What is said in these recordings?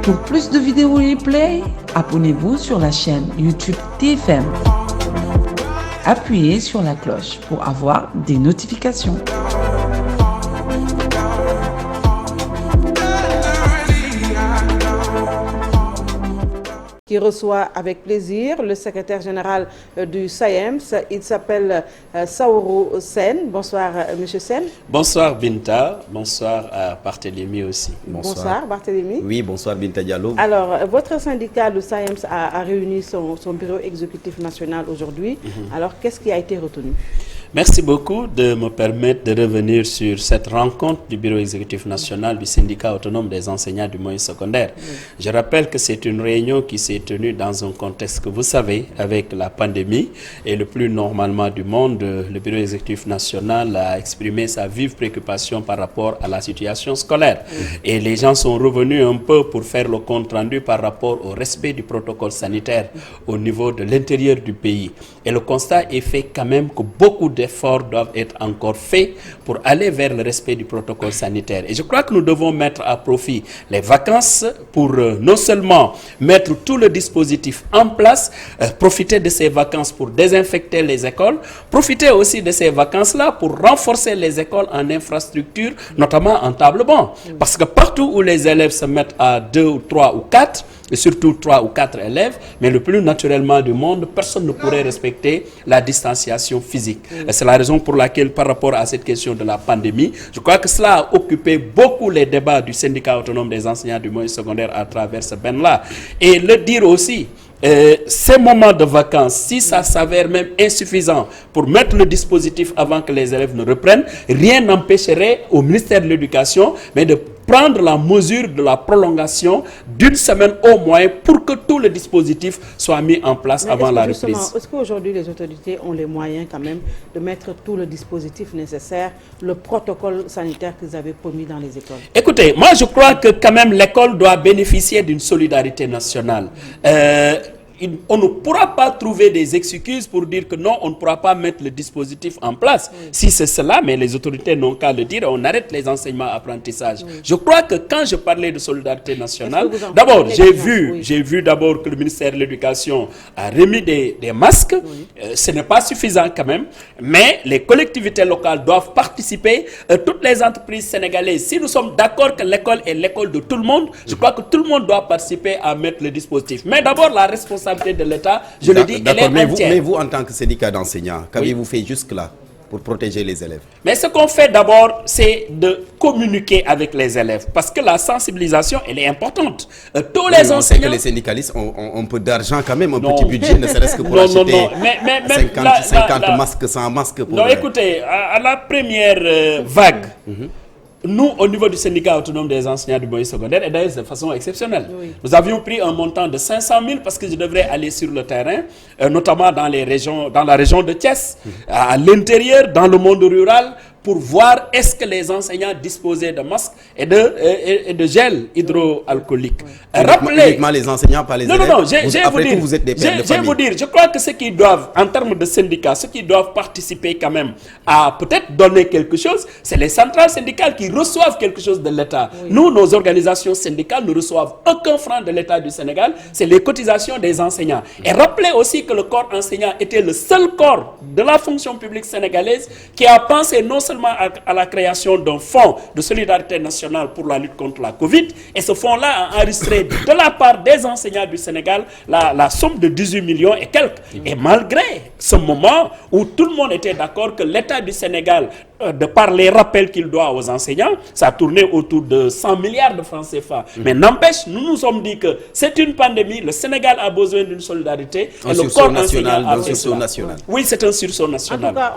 Pour plus de vidéos replay, abonnez-vous sur la chaîne YouTube TFM. Appuyez sur la cloche pour avoir des notifications. Qui reçoit avec plaisir le secrétaire général du SAEMS. Il s'appelle Saourou Sène. Bonsoir, Monsieur Sène. Bonsoir, Binta. Bonsoir à Barthélémy aussi. Bonsoir, Barthélémy. Oui, bonsoir, Binta Diallo. Alors, votre syndicat, le SAEMS, a réuni son bureau exécutif national aujourd'hui. Alors, qu'est-ce qui a été retenu? Merci beaucoup de me permettre de revenir sur cette rencontre du bureau exécutif national du syndicat autonome des enseignants du moyen secondaire. Je rappelle que c'est une réunion qui s'est tenue dans un contexte que vous savez, avec la pandémie, et le plus normalement du monde, le bureau exécutif national a exprimé sa vive préoccupation par rapport à la situation scolaire. Et les gens sont revenus un peu pour faire le compte rendu par rapport au respect du protocole sanitaire au niveau de l'intérieur du pays. Et le constat est fait quand même que beaucoup d'efforts doivent être encore faits pour aller vers le respect du protocole sanitaire. Et je crois que nous devons mettre à profit les vacances pour non seulement mettre tout le dispositif en place, profiter de ces vacances pour désinfecter les écoles, profiter aussi de ces vacances-là pour renforcer les écoles en infrastructure, notamment en table-banc. Parce que partout où les élèves se mettent à 2 ou 3 ou 4, et surtout 3 ou 4 élèves, mais le plus naturellement du monde, personne ne pourrait respecter la distanciation physique. C'est la raison pour laquelle, par rapport à cette question de la pandémie, je crois que cela a occupé beaucoup les débats du syndicat autonome des enseignants du moyen secondaire à travers ce Ben-là. Et le dire aussi, ces moments de vacances, si ça s'avère même insuffisant pour mettre le dispositif avant que les élèves ne reprennent, rien n'empêcherait au ministère de l'Éducation de prendre la mesure de la prolongation d'une semaine au moins pour que tout le dispositif soit mis en place avant la reprise. Est-ce qu'aujourd'hui les autorités ont les moyens quand même de mettre tout le dispositif nécessaire, le protocole sanitaire qu'ils avaient promis dans les écoles? Écoutez, moi je crois que quand même l'école doit bénéficier d'une solidarité nationale. On ne pourra pas trouver des excuses pour dire que non, on ne pourra pas mettre le dispositif en place. Si c'est cela, mais les autorités n'ont qu'à le dire, on arrête les enseignements apprentissage. Je crois que quand je parlais de solidarité nationale, d'abord, j'ai vu d'abord que le ministère de l'Éducation a remis des masques. Ce n'est pas suffisant quand même, mais les collectivités locales doivent participer, toutes les entreprises sénégalaises. Si nous sommes d'accord que l'école est l'école de tout le monde, je crois que tout le monde doit participer à mettre le dispositif. Mais d'abord, la responsabilité de l'État, je le dis, elle est entière. Mais vous, en tant que syndicat d'enseignants, qu'avez-vous fait jusque-là pour protéger les élèves? Mais ce qu'on fait d'abord, c'est de communiquer avec les élèves, parce que la sensibilisation, elle est importante. Tous les enseignants... On sait que les syndicalistes ont un peu d'argent quand même, un petit budget, ne serait-ce que pour acheter 50 masques, 100 masques. Pour... Non, écoutez, à la première vague, nous, au niveau du syndicat autonome des enseignants du moyen secondaire, et d'ailleurs de façon exceptionnelle, nous avions pris un montant de 500 000 parce que je devrais aller sur le terrain, notamment dans la région de Thiès, à l'intérieur, dans le monde rural, pour voir est-ce que les enseignants disposaient de masques et de gel hydroalcoolique. Uniquement les enseignants, pas les élèves. Non, vous êtes des pères de famille. Je vais vous dire, je crois que ceux qui doivent, en termes de syndicats, ceux qui doivent participer quand même à peut-être donner quelque chose, c'est les centrales syndicales qui reçoivent quelque chose de l'État. Nous, nos organisations syndicales ne reçoivent aucun franc de l'État du Sénégal, c'est les cotisations des enseignants. Et rappelez aussi que le corps enseignant était le seul corps de la fonction publique sénégalaise qui a pensé non seulement à la création d'un fonds de solidarité nationale pour la lutte contre la Covid. Et ce fonds-là a enregistré de la part des enseignants du Sénégal la somme de 18 millions et quelques. Et malgré ce moment où tout le monde était d'accord que l'État du Sénégal, de par les rappels qu'il doit aux enseignants, ça tournait autour de 100 milliards de francs CFA. Mais n'empêche, nous nous sommes dit que c'est une pandémie, le Sénégal a besoin d'une solidarité. Un sursaut national, un sursaut national. Oui, c'est un sursaut national. En tout cas,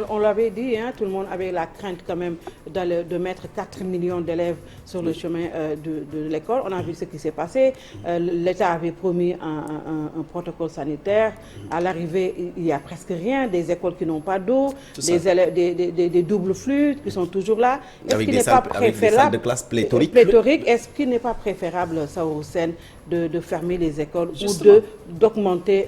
on l'avait dit, tout le monde avait la crainte quand même de mettre 4 millions d'élèves sur le chemin de l'école. On a vu ce qui s'est passé. L'État avait promis un protocole sanitaire. À l'arrivée, il n'y a presque rien. Des écoles qui n'ont pas d'eau, des doubles flux qui sont toujours là. Avec des salles de classe pléthoriques. Est-ce qu'il n'est pas préférable, Saourou Sène, de fermer les écoles ou d'augmenter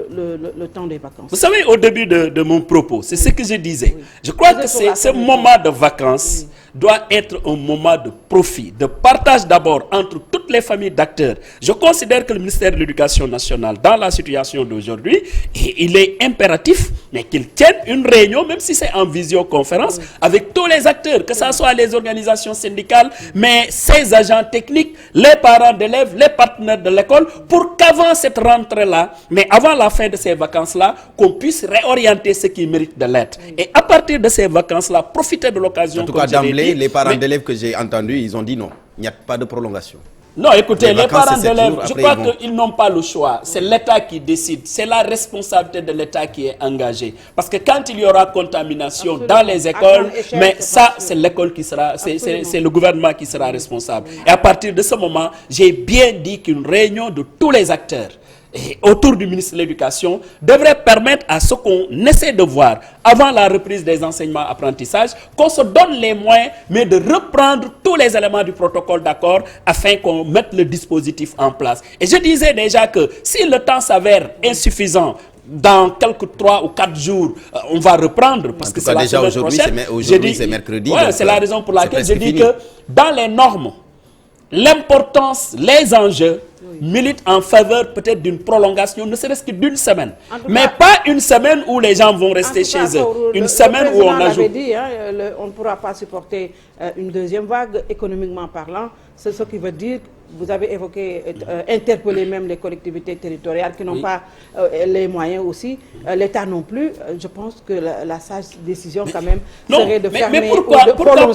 le temps des vacances. Vous savez, au début de mon propos, c'est ce que je disais. Oui. Je crois que ce moment de vacances doit être un moment de profit, de partage d'abord entre toutes les familles d'acteurs. Je considère que le ministère de l'Éducation nationale, dans la situation d'aujourd'hui, il est impératif, mais qu'il tienne une réunion, même si c'est en visioconférence, avec tous les acteurs, que ce soit les organisations syndicales, mais ses agents techniques, les parents d'élèves, les partenaires de l'école, pour qu'avant cette rentrée-là, mais avant la fin de ces vacances-là, qu'on puisse réorienter ce qui mérite de l'être. Et à partir de ces vacances-là, profiter de l'occasion. En tout cas, d'emblée, les parents d'élèves que j'ai entendus, ils ont dit non, il n'y a pas de prolongation. Non, écoutez, les parents d'élèves, je crois qu'ils n'ont pas le choix. C'est l'État qui décide. C'est la responsabilité de l'État qui est engagée. Parce que quand il y aura contamination dans les écoles, mais ça, c'est l'école qui sera, c'est le gouvernement qui sera responsable. Et à partir de ce moment, j'ai bien dit qu'une réunion de tous les acteurs et autour du ministre de l'Éducation devrait permettre à ce qu'on essaie de voir avant la reprise des enseignements-apprentissages, qu'on se donne les moyens, mais de reprendre tous les éléments du protocole d'accord afin qu'on mette le dispositif en place. Et je disais déjà que si le temps s'avère insuffisant, dans quelques 3 ou 4 jours, on va reprendre parce que c'est la semaine prochaine. Aujourd'hui, c'est mercredi. Ouais, c'est la raison pour laquelle je dis que dans les normes, l'importance, les enjeux militent en faveur peut-être d'une prolongation, ne serait-ce que d'une semaine. Mais pas une semaine où les gens vont rester chez eux. Une semaine où on ajoute. Dit, hein, on ne pourra pas supporter une deuxième vague, économiquement parlant. C'est ce qui veut dire, vous avez évoqué, interpeller même les collectivités territoriales qui n'ont pas les moyens aussi. L'État non plus. Je pense que la sage décision quand même serait de fermer. Mais pourquoi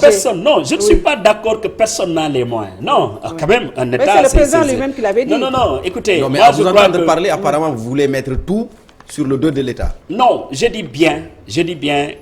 personne? Non, je ne suis pas d'accord que personne n'a les moyens. Non, quand même, un État... Mais c'est le président lui-même qui l'avait dit. Non, écoutez... Non, mais à vous entendre parler, apparemment, vous voulez mettre tout sur le dos de l'État. Non, je dis bien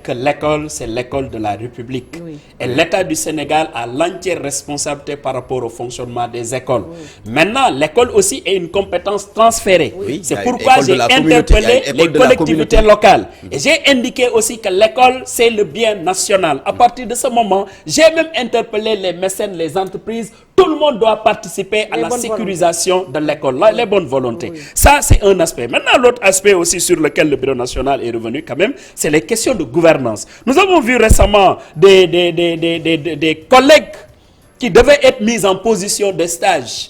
que l'école, c'est l'école de la République. Oui. Et l'État du Sénégal a l'entière responsabilité par rapport au fonctionnement des écoles. Oui. Maintenant, l'école aussi est une compétence transférée. Oui. C'est pourquoi j'ai interpellé les collectivités locales. Et j'ai indiqué aussi que l'école, c'est le bien national. À partir de ce moment, j'ai même interpellé les mécènes, les entreprises. Tout le monde doit participer à la sécurisation de l'école. Les bonnes volontés. Oui. Ça, c'est un aspect. Maintenant, l'autre aspect aussi sur lequel le Bureau national est revenu quand même, c'est les questions de gouvernance. Nous avons vu récemment des collègues qui devaient être mis en position de stage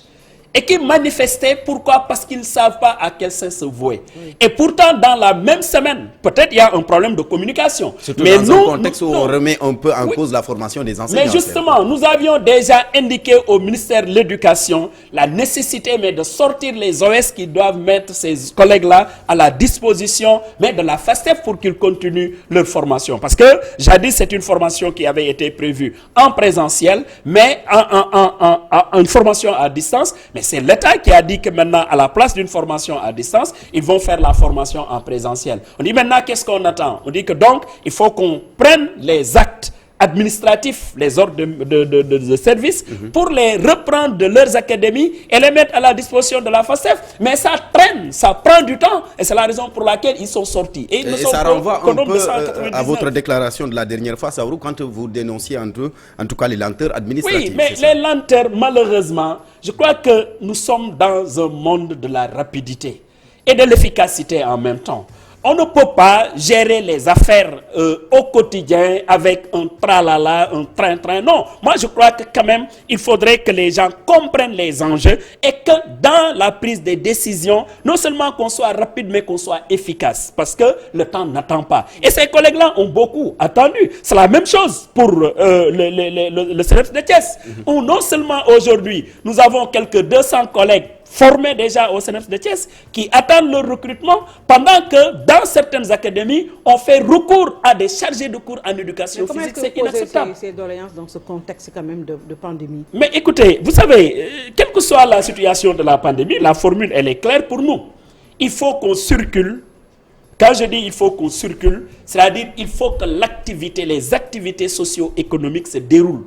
et qui manifestaient. Pourquoi? Parce qu'ils ne savent pas à quel sens se vouer. Oui. Et pourtant, dans la même semaine, peut-être il y a un problème de communication. Surtout mais dans un contexte où on remet un peu en cause la formation des enseignants. Mais justement, nous avions déjà indiqué au ministère de l'Éducation la nécessité de sortir les OS qui doivent mettre ces collègues-là à la disposition de la FASTEF pour qu'ils continuent leur formation. Parce que, jadis, c'est une formation qui avait été prévue en présentiel, mais une formation à distance. Mais c'est l'État qui a dit que maintenant, à la place d'une formation à distance, ils vont faire la formation en présentiel. On dit maintenant, qu'est-ce qu'on attend? On dit que donc, il faut qu'on prenne les actes administratifs, les ordres de service, pour les reprendre de leurs académies et les mettre à la disposition de la FASTEF. Mais ça traîne, ça prend du temps, et c'est la raison pour laquelle ils sont sortis. Et ça renvoie un peu à votre déclaration de la dernière fois, Saourou, quand vous dénonciez en tout cas les lenteurs administratives. Oui, mais les lenteurs, malheureusement, je crois que nous sommes dans un monde de la rapidité et de l'efficacité en même temps. On ne peut pas gérer les affaires au quotidien avec un tralala, un train-train. Non, moi je crois que quand même, il faudrait que les gens comprennent les enjeux et que dans la prise des décisions, non seulement qu'on soit rapide, mais qu'on soit efficace. Parce que le temps n'attend pas. Et ces collègues-là ont beaucoup attendu. C'est la même chose pour le CNEPS de Thiès. Où non seulement aujourd'hui, nous avons quelques 200 collègues formés déjà au CNEPS de Thiès, qui attendent leur recrutement, pendant que dans certaines académies, on fait recours à des chargés de cours en éducation physique. C'est inacceptable. Ces doléances dans ce contexte quand même de pandémie. Mais écoutez, vous savez, quelle que soit la situation de la pandémie, la formule, elle est claire pour nous. Il faut qu'on circule. Quand je dis il faut qu'on circule, c'est-à-dire il faut que les activités socio-économiques se déroulent,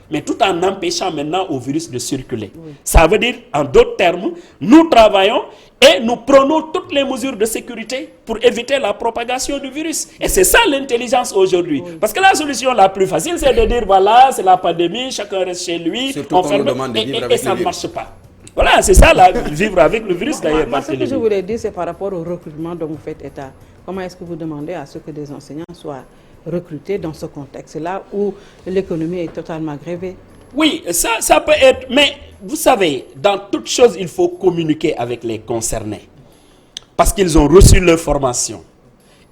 mais tout en empêchant maintenant au virus de circuler. Oui. Ça veut dire, en d'autres termes, nous travaillons et nous prenons toutes les mesures de sécurité pour éviter la propagation du virus. Et c'est ça l'intelligence aujourd'hui. Oui. Parce que la solution la plus facile, c'est de dire, voilà, c'est la pandémie, chacun reste chez lui, surtout on ferme, et ça ne marche pas. Voilà, c'est ça, là, vivre avec le virus d'ailleurs. Ce que je voulais dire, c'est par rapport au recrutement dont vous faites état. Comment est-ce que vous demandez à ce que des enseignants soient recrutés dans ce contexte-là où l'économie est totalement grévée? Oui, ça peut être, mais vous savez, dans toute chose, il faut communiquer avec les concernés. Parce qu'ils ont reçu leur formation.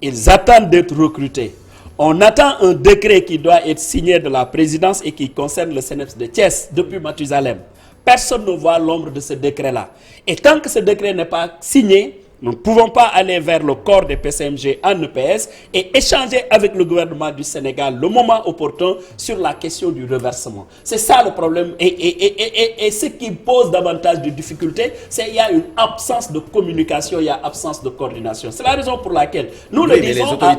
Ils attendent d'être recrutés. On attend un décret qui doit être signé de la présidence et qui concerne le CNEPS de Thiès depuis Mathusalem. Personne ne voit l'ombre de ce décret-là. Et tant que ce décret n'est pas signé, nous ne pouvons pas aller vers le corps des PCMG en EPS et échanger avec le gouvernement du Sénégal le moment opportun sur la question du reversement. C'est ça le problème. Et ce qui pose davantage de difficultés, c'est qu'il y a une absence de communication, il y a absence de coordination. C'est la raison pour laquelle nous le disons à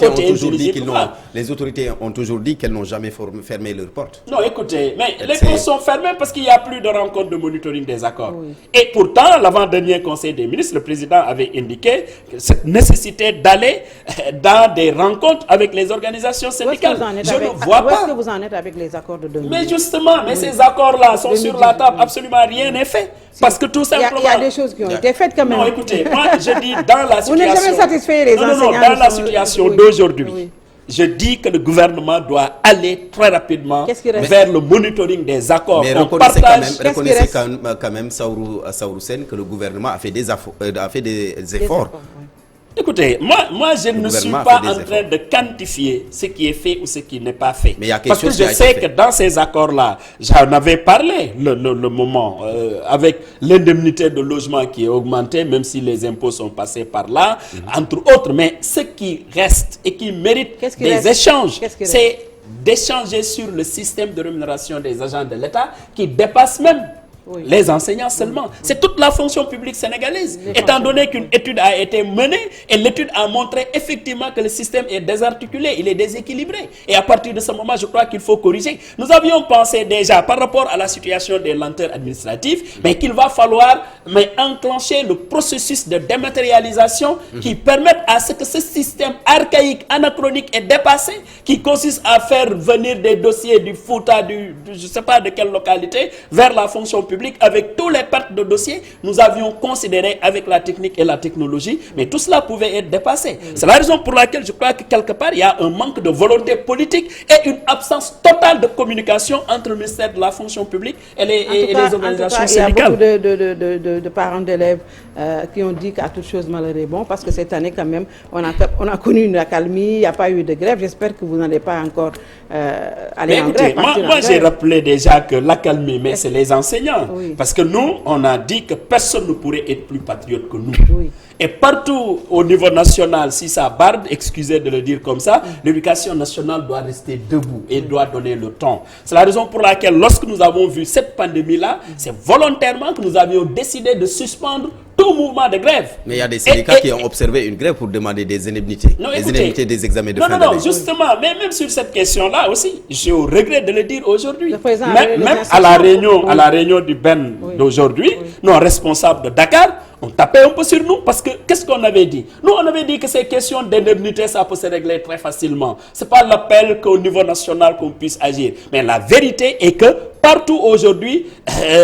les autorités ont toujours dit qu'elles n'ont jamais fermé leurs portes. Non, écoutez, mais les portes sont fermées parce qu'il n'y a plus de rencontre de monitoring des accords. Oui. Et pourtant, l'avant-dernier conseil des ministres, le président avait indiqué cette nécessité d'aller dans des rencontres avec les organisations syndicales. Je ne vois pas. Où est-ce que vous en êtes avec les accords de 2018? Mais justement, ces accords-là sont sur la table, absolument rien n'est fait. Parce que tout simplement... Il y a des choses qui ont été faites quand même. Non, écoutez, moi je dis dans la situation... Vous n'êtes jamais satisfait les enseignants. Non, dans la situation d'aujourd'hui. Je dis que le gouvernement doit aller très rapidement vers le monitoring des accords. Mais reconnaissez quand même Saourou Sen, que le gouvernement a fait des efforts. Écoutez, moi je ne suis pas en train de quantifier ce qui est fait ou ce qui n'est pas fait. Mais parce que je sais que dans ces accords-là, j'en avais parlé le moment, avec l'indemnité de logement qui est augmentée, même si les impôts sont passés par là, entre autres. Mais ce qui reste et qui mérite des échanges, c'est d'échanger sur le système de rémunération des agents de l'État qui dépasse même les enseignants seulement. C'est toute la fonction publique sénégalaise. Étant donné qu'une étude a été menée et l'étude a montré effectivement que le système est désarticulé, il est déséquilibré. Et à partir de ce moment, je crois qu'il faut corriger. Nous avions pensé déjà par rapport à la situation des lenteurs administratives, mais qu'il va falloir enclencher le processus de dématérialisation qui permette à ce que ce système archaïque, anachronique et dépassé, qui consiste à faire venir des dossiers du Fouta, je ne sais pas de quelle localité, vers la fonction publique, avec tous les pertes de dossiers, nous avions considéré avec la technique et la technologie, mais tout cela pouvait être dépassé. C'est la raison pour laquelle je crois que quelque part, il y a un manque de volonté politique et une absence totale de communication entre le ministère de la fonction publique et les organisations syndicales. Il y a beaucoup de parents d'élèves qui ont dit qu'à toute chose malheur est bon, parce que cette année, quand même, on a connu une accalmie, il n'y a pas eu de grève. J'espère que vous n'allez pas encore aller en grève. Moi j'ai rappelé déjà que l'accalmie, mais c'est les enseignants. Parce que nous, on a dit que personne ne pourrait être plus patriote que nous. Et partout au niveau national, si ça barde, excusez de le dire comme ça, l'éducation nationale doit rester debout et doit donner le ton. C'est la raison pour laquelle, lorsque nous avons vu cette pandémie-là, c'est volontairement que nous avions décidé de suspendre tout mouvement de grève. Mais il y a des syndicats qui ont observé une grève pour demander des indemnités. Indemnités des examens de fin d'année. Non, justement, mais même sur cette question-là aussi, j'ai au regret de le dire aujourd'hui. Même à la réunion du BEN d'aujourd'hui, nos responsables de Dakar ont tapé un peu sur nous parce que qu'est-ce qu'on avait dit? Nous, on avait dit que ces questions d'indemnité, ça peut se régler très facilement. Ce n'est pas l'appel qu'au niveau national qu'on puisse agir. Mais la vérité est que partout aujourd'hui,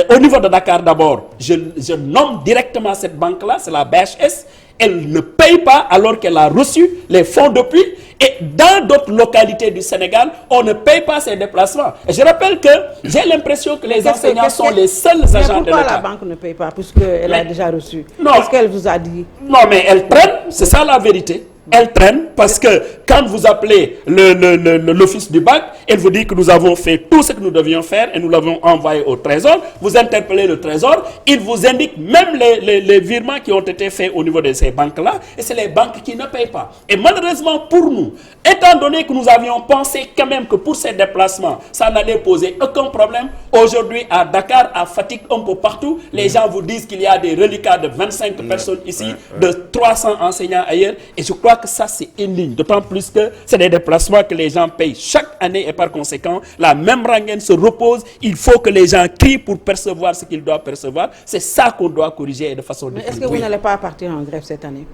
au niveau de Dakar d'abord, je nomme directement cette banque-là, c'est la BHS. Elle ne paye pas alors qu'elle a reçu les fonds depuis. Et dans d'autres localités du Sénégal, on ne paye pas ses déplacements. Et je rappelle que j'ai l'impression que les enseignants sont les seuls agents de l'État. Pourquoi la banque ne paye pas, puisqu'elle a déjà reçu? Qu'est-ce qu'elle vous a dit? Non, mais elle traîne, c'est ça la vérité. Elle traîne parce que quand vous appelez l'office du bac, elle vous dit que nous avons fait tout ce que nous devions faire et nous l'avons envoyé au Trésor. Vous interpellez le Trésor, il vous indique même les virements qui ont été faits au niveau de ces banques-là, et c'est les banques qui ne payent pas. Et malheureusement pour nous, étant donné que nous avions pensé quand même que pour ces déplacements, ça n'allait poser aucun problème, aujourd'hui à Dakar, à Fatick, un peu partout, les gens vous disent qu'il y a des reliquats de 25 personnes ici, de 300 enseignants ailleurs, et je crois que ça c'est indigne, d'autant plus que c'est des déplacements que les gens payent chaque année et par conséquent la même rengaine se repose. Il faut que les gens crient pour percevoir ce qu'ils doivent percevoir. C'est ça qu'on doit corriger de façon définitive. Est-ce que vous n'allez pas partir en grève cette année?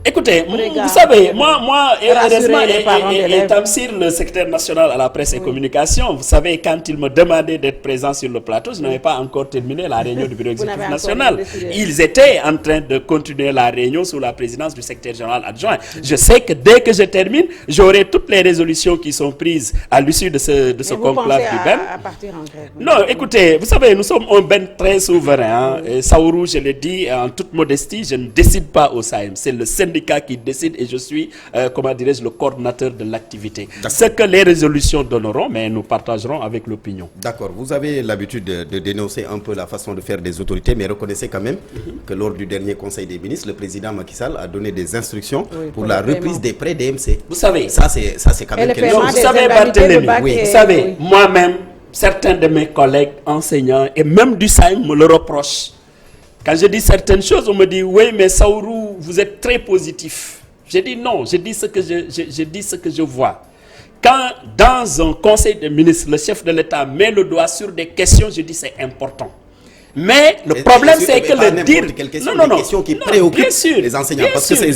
Écoutez, vous savez, moi heureusement, et Tamsir, le secrétaire national à la presse et communication, vous savez, quand il me demandait d'être présent sur le plateau, je n'avais pas encore terminé la réunion du bureau exécutif national. Ils étaient en train de continuer la réunion sous la présidence du secrétaire général adjoint. Je sais que dès que je termine, j'aurai toutes les résolutions qui sont prises à l'issue de ce conclave du BEM. À partir en grève. Non, écoutez, vous savez, nous sommes un BEM très souverain. Hein. Saourou, je le dis en toute modestie, je ne décide pas au SAEM. C'est le syndicat qui décide et je suis, comment dirais-je, le coordinateur de l'activité. Ce que les résolutions donneront, mais nous partagerons avec l'opinion. D'accord. Vous avez l'habitude de dénoncer un peu la façon de faire des autorités, mais reconnaissez quand même que lors du dernier Conseil des ministres, le président Macky Sall a donné des instructions pour la reprise des prêts DMC. Vous savez, ça c'est quand même quelque chose. Vous savez, Barthélémy, vous savez, moi-même, certains de mes collègues enseignants et même du SAEM me le reprochent. Quand je dis certaines choses, on me dit, oui, mais Saourou, vous êtes très positif. Je dis non, je dis ce que je vois. Quand dans un conseil de ministres, le chef de l'État met le doigt sur des questions, je dis c'est important. Mais le problème, c'est que le dire... Non, questions qui préoccupent les enseignants. Parce que c'est le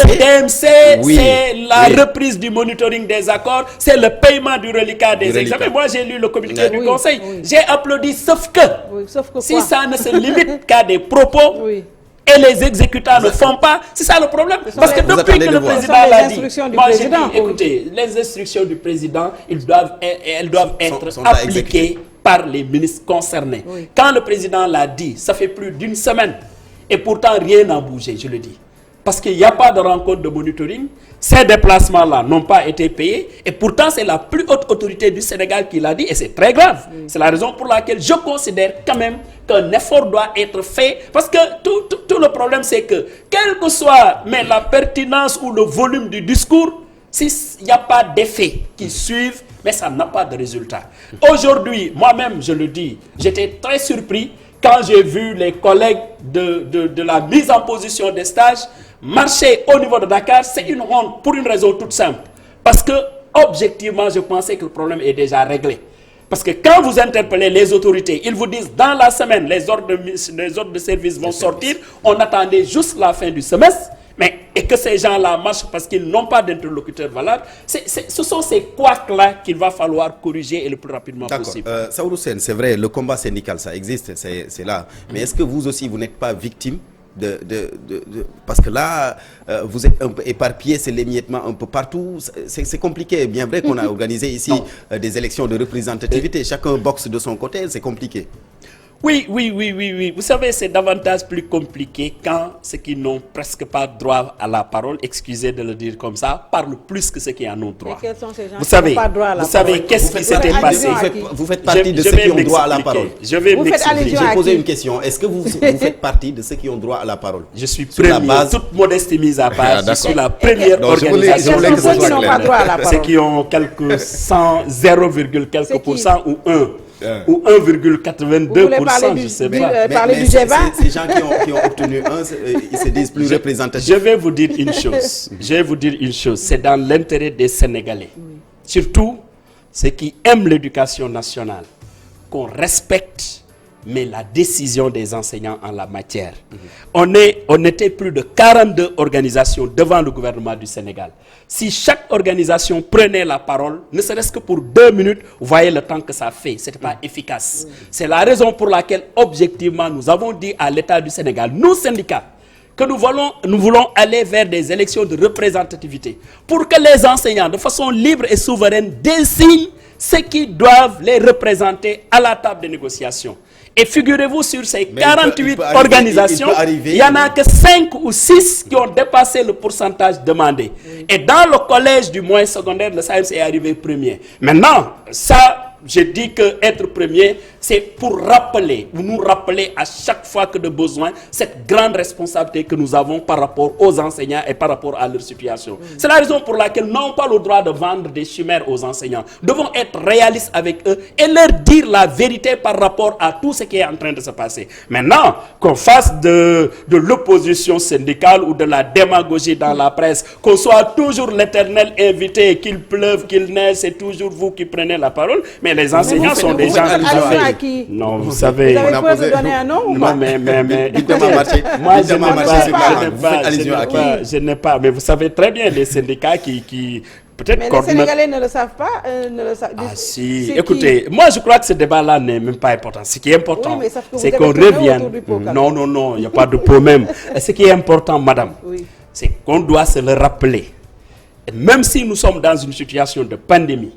DMC, c'est la reprise du monitoring des accords, c'est le paiement du reliquat des examens. Moi, j'ai lu le communiqué du Conseil. J'ai applaudi, sauf que si ça ne se limite qu'à des propos... Et les exécutants ne font pas, c'est ça le problème. Parce que depuis que le président l'a dit, moi j'ai dit, écoutez, les instructions du président, elles doivent être appliquées par les ministres concernés. Quand le président l'a dit, ça fait plus d'une semaine, et pourtant rien n'a bougé, je le dis. Parce qu'il n'y a pas de rencontre de monitoring, ces déplacements-là n'ont pas été payés, et pourtant c'est la plus haute autorité du Sénégal qui l'a dit, et c'est très grave. C'est la raison pour laquelle je considère quand même qu'un effort doit être fait, parce que tout le problème c'est que, quelle que soit la pertinence ou le volume du discours, s'il n'y a pas d'effet qui suivent, mais ça n'a pas de résultat. Aujourd'hui, moi-même, je le dis, j'étais très surpris quand j'ai vu les collègues de la mise en position des stages marcher au niveau de Dakar. C'est une honte pour une raison toute simple. Parce que, objectivement, je pensais que le problème est déjà réglé. Parce que quand vous interpellez les autorités, ils vous disent dans la semaine, les ordres de service vont sortir. On attendait juste la fin du semestre. Et que ces gens-là marchent parce qu'ils n'ont pas d'interlocuteur valable. Ce sont ces couacs-là qu'il va falloir corriger et le plus rapidement possible. Saourou Sène, c'est vrai, le combat syndical, ça existe, c'est là. Mais est-ce que vous aussi, vous n'êtes pas victime parce que là, vous êtes un peu éparpillé, c'est l'émiettement un peu partout. C'est compliqué. Bien vrai qu'on a organisé ici des élections de représentativité. Chacun boxe de son côté, c'est compliqué. Oui. Vous savez, c'est davantage plus compliqué quand ceux qui n'ont presque pas droit à la parole, excusez de le dire comme ça, parlent plus que ceux qui en ont droit. Et quels sont ces gens vous savez, qu'est-ce qui s'était passé? Vous faites partie de ceux qui ont droit à la parole. Je vais m'expliquer. J'ai posé une question. Est-ce que vous faites partie de ceux qui ont droit à la parole? Je suis premier, toute modestie mise à part, je suis la première organisation. Ceux qui ont quelques 0,quelques% ou 1%. Ou 1,82%, je ne sais pas. Parler du G20. Ces gens qui ont obtenu 1, ils se disent plus représentatifs. Je vais vous dire une chose. C'est dans l'intérêt des Sénégalais. Surtout ceux qui aiment l'éducation nationale, qu'on respecte mais la décision des enseignants en la matière. On était plus de 42 organisations devant le gouvernement du Sénégal. Si chaque organisation prenait la parole, ne serait-ce que pour 2 minutes, vous voyez le temps que ça fait. Ce n'était pas efficace. C'est la raison pour laquelle, objectivement, nous avons dit à l'État du Sénégal, nous syndicats, que nous voulons aller vers des élections de représentativité pour que les enseignants, de façon libre et souveraine, désignent ceux qui doivent les représenter à la table de négociation. Et figurez-vous, sur ces 48 organisations, il n'y en a que 5 ou 6 qui ont dépassé le pourcentage demandé. Et dans le collège du moyen secondaire, le SAEMS est arrivé premier. Maintenant, ça, je dis que être premier, c'est pour rappeler, ou nous rappeler à chaque fois que de besoin, cette grande responsabilité que nous avons par rapport aux enseignants et par rapport à leur situation. C'est la raison pour laquelle nous n'avons pas le droit de vendre des chimères aux enseignants. Nous devons être réalistes avec eux et leur dire la vérité par rapport à tout ce qui est en train de se passer. Maintenant, qu'on fasse de l'opposition syndicale ou de la démagogie dans la presse, qu'on soit toujours l'éternel invité, qu'il pleuve, qu'il neige, c'est toujours vous qui prenez la parole, mais les enseignants sont des gens qui à qui? Non, vous savez... Vous avez peur de posé- donner un nom ou pas? Non, mais Dites-moi, Marché. moi, je Dites-moi, n'ai Marché, pas, c'est quoi? Vous faites allusion à qui? je n'ai pas, mais vous savez très bien les syndicats qui peut-être Mais les coordonnent- Sénégalais ne le savent pas. Ne le savent. Ah si, C'est écoutez, moi je crois que ce débat-là n'est même pas important. Ce qui est important, Oui, mais sauf que vous c'est avez qu'on tourné revienne. autour du pot, quand Non, non, non, il n'y a pas de pot même. Ce qui est important, madame, Oui. c'est qu'on doit se le rappeler. Et même si nous sommes dans une situation de pandémie,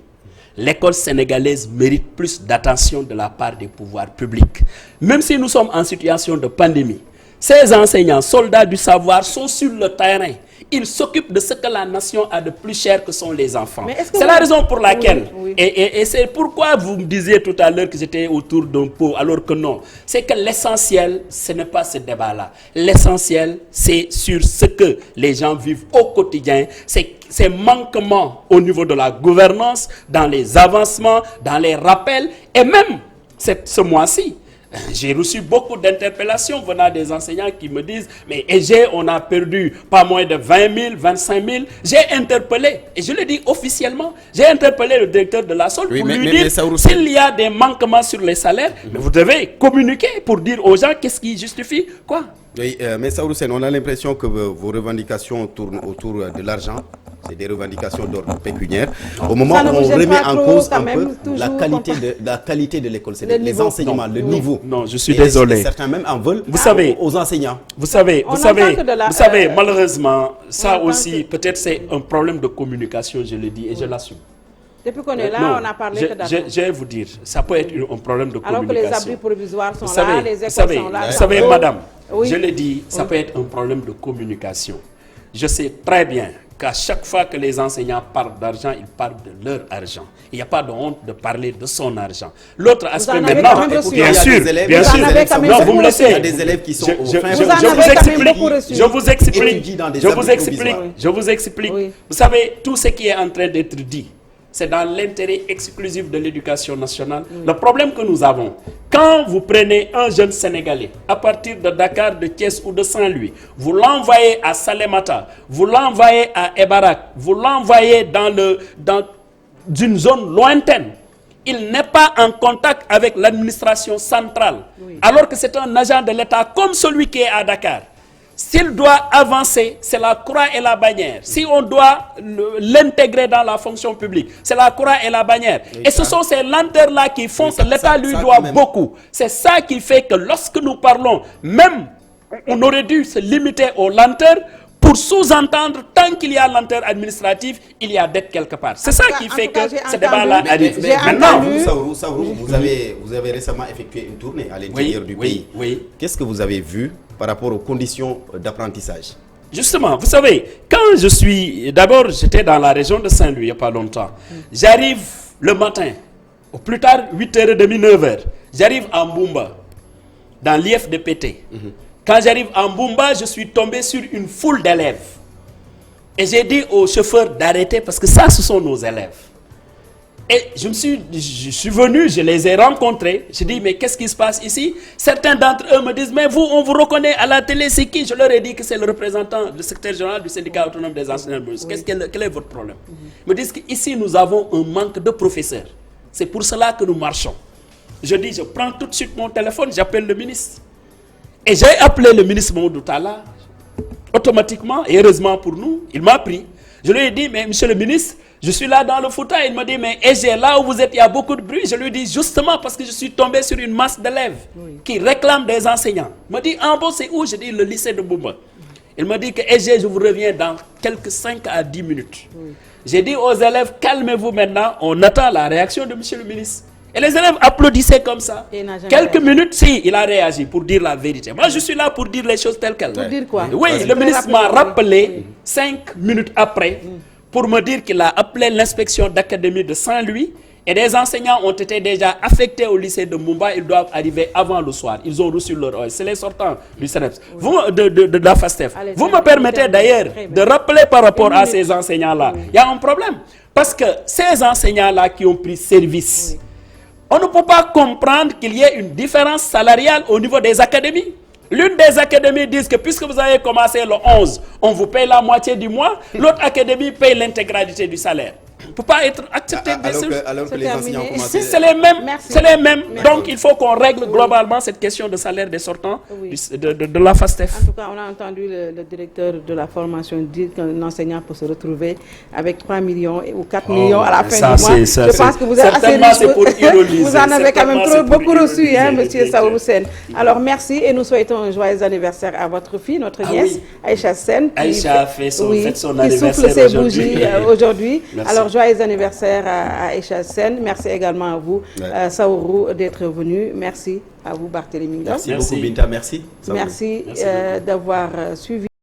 l'école sénégalaise mérite plus d'attention de la part des pouvoirs publics. Même si nous sommes en situation de pandémie, ces enseignants, soldats du savoir, sont sur le terrain. Ils s'occupent de ce que la nation a de plus cher que sont les enfants. Mais est-ce que C'est vous- la raison pour laquelle, Oui, oui. et c'est pourquoi vous me disiez tout à l'heure que j'étais autour d'un pot, alors que non. C'est que l'essentiel, ce n'est pas ce débat-là. L'essentiel, c'est sur ce que les gens vivent au quotidien. Ces manquements au niveau de la gouvernance, dans les avancements, dans les rappels, et même ce mois-ci. J'ai reçu beaucoup d'interpellations venant des enseignants qui me disent « Mais EG, on a perdu pas moins de 20 000, 25 000. » J'ai interpellé, et je le dis officiellement, j'ai interpellé le directeur de la SOL Oui, pour mais lui dire Saourou, s'il y a des manquements sur les salaires, mais vous devez communiquer pour dire aux gens qu'est-ce qui justifie quoi. Oui, mais Saourou Sène, on a l'impression que vos revendications tournent autour de l'argent. C'est des revendications d'ordre pécuniaire. Au moment Ça ne où vous on gêne remet pas en trop, cause quand un même, peu la toujours qualité de l'école, c'est Le les niveau. enseignements, le niveau. Non, je suis Et désolé. certains même en veulent Vous savez, aux enseignants. Vous savez, On entend que de la- vous savez, malheureusement, ça entend aussi, que- peut-être c'est un problème de communication, je le dis et je l'assume. Depuis qu'on est là, Non, on a parlé je, que d'argent. je vais vous dire, ça peut être un problème de Alors que les communication. abris provisoires sont Vous là, savez, les vous écoles savez, sont là. vous savez, madame, Oui. je l'ai dit, ça peut être un problème de communication. Je sais très bien qu'à chaque fois que les enseignants parlent d'argent, ils parlent de leur argent. Il n'y a pas de honte de parler de son argent. L'autre aspect en avez maintenant, quand même reçu. bien Il y a sûr, des élèves- bien vous en sûr. avez quand même Non, beaucoup vous me reçu. laissez. Il y a des élèves qui sont au fin je Vous en avez vous quand même explique. beaucoup reçu. Je vous explique. Étudient dans des Je vous abris explique. provisoires. Je vous explique. Oui. Vous savez, tout ce qui est en train d'être dit, c'est dans l'intérêt exclusif de l'éducation nationale. Le problème que nous avons, quand vous prenez un jeune Sénégalais à partir de Dakar, de Thiès ou de Saint-Louis, vous l'envoyez à Salémata, vous l'envoyez à Ebarak, vous l'envoyez dans une zone lointaine, il n'est pas en contact avec l'administration centrale, alors que c'est un agent de l'État comme celui qui est à Dakar. S'il doit avancer, c'est la croix et la bannière. Si on doit l'intégrer dans la fonction publique, c'est la croix et la bannière. Et ce sont ces lenteurs-là qui font que l'État lui doit beaucoup. C'est ça qui fait que lorsque nous parlons, même on aurait dû se limiter aux lenteurs pour sous-entendre, tant qu'il y a lenteur administrative, il y a dette quelque part. C'est ça qui fait que ce débat-là arrive. Maintenant, Saourou, vous avez récemment effectué une tournée à l'intérieur du pays. Oui. Qu'est-ce que vous avez vu par rapport aux conditions d'apprentissage? Justement, vous savez, quand je suis... D'abord, j'étais dans la région de Saint-Louis il n'y a pas longtemps. J'arrive le matin, au plus tard 8h30, 9h. J'arrive à Mbumba, dans l'IFDPT. Quand j'arrive à Mbumba, je suis tombé sur une foule d'élèves. Et j'ai dit au chauffeur d'arrêter parce que ça, ce sont nos élèves. Et je suis venu, je les ai rencontrés. Je dis, mais qu'est-ce qui se passe ici? Certains d'entre eux me disent, mais vous, on vous reconnaît à la télé, c'est qui? Je leur ai dit que c'est le représentant, le secrétaire général du syndicat autonome des enseignants. Quel est votre problème? Ils me disent qu'ici, nous avons un manque de professeurs. C'est pour cela que nous marchons. Je dis, je prends tout de suite mon téléphone, j'appelle le ministre. Et j'ai appelé le ministre Mamadou Talla, automatiquement, et heureusement pour nous, il m'a pris. Je lui ai dit, mais monsieur le ministre, je suis là dans le Fouta. Il m'a dit, mais EG, là où vous êtes, il y a beaucoup de bruit. Je lui ai dit, justement, parce que je suis tombé sur une masse d'élèves qui réclament des enseignants. Il m'a dit, en bon, c'est où? Je dis, le lycée de Boumba. Il m'a dit que EG, je vous reviens dans quelques 5 à 10 minutes. J'ai dit aux élèves, calmez-vous maintenant, on attend la réaction de monsieur le ministre. Et les élèves applaudissaient comme ça. Quelques minutes, si, il a réagi pour dire la vérité. Moi, je suis là pour dire les choses telles qu'elles. Pour dire quoi? Oui, le ministre m'a rappelé 5 minutes après pour me dire qu'il a appelé l'inspection d'académie de Saint-Louis et des enseignants ont été déjà affectés au lycée de Mumba. Ils doivent arriver avant le soir. Ils ont reçu leur OS. C'est les sortants du CNEPS. De la FASTEF. Vous me permettez d'ailleurs de rappeler par rapport à ces enseignants-là. Il y a un problème. Parce que ces enseignants-là qui ont pris service, on ne peut pas comprendre qu'il y ait une différence salariale au niveau des académies. L'une des académies dit que puisque vous avez commencé le 11, on vous paye la moitié du mois. L'autre académie paye l'intégralité du salaire. peut pas être accepté. Alors que les enseignants ont commencé... C'est les mêmes. Merci. C'est les mêmes. Merci. Donc il faut qu'on règle globalement cette question de salaire des sortants de la FASTEF. En tout cas, on a entendu le directeur de la formation dire qu'un enseignant peut se retrouver avec 3 millions ou 4 millions à la fin du mois. Je pense que vous êtes assez riche. Vous en avez quand même beaucoup reçu, hein, monsieur Saourou Sène. Alors merci et nous souhaitons un joyeux anniversaire à votre fille, notre nièce, Aïcha Sène. Aïcha fait son qui souffle ses bougies aujourd'hui. Alors joyeux anniversaire à Aïcha Sène. Merci également à vous, Saourou, d'être venu. Merci à vous, Barthélémy. Merci beaucoup, Binta. Merci. Merci d'avoir suivi.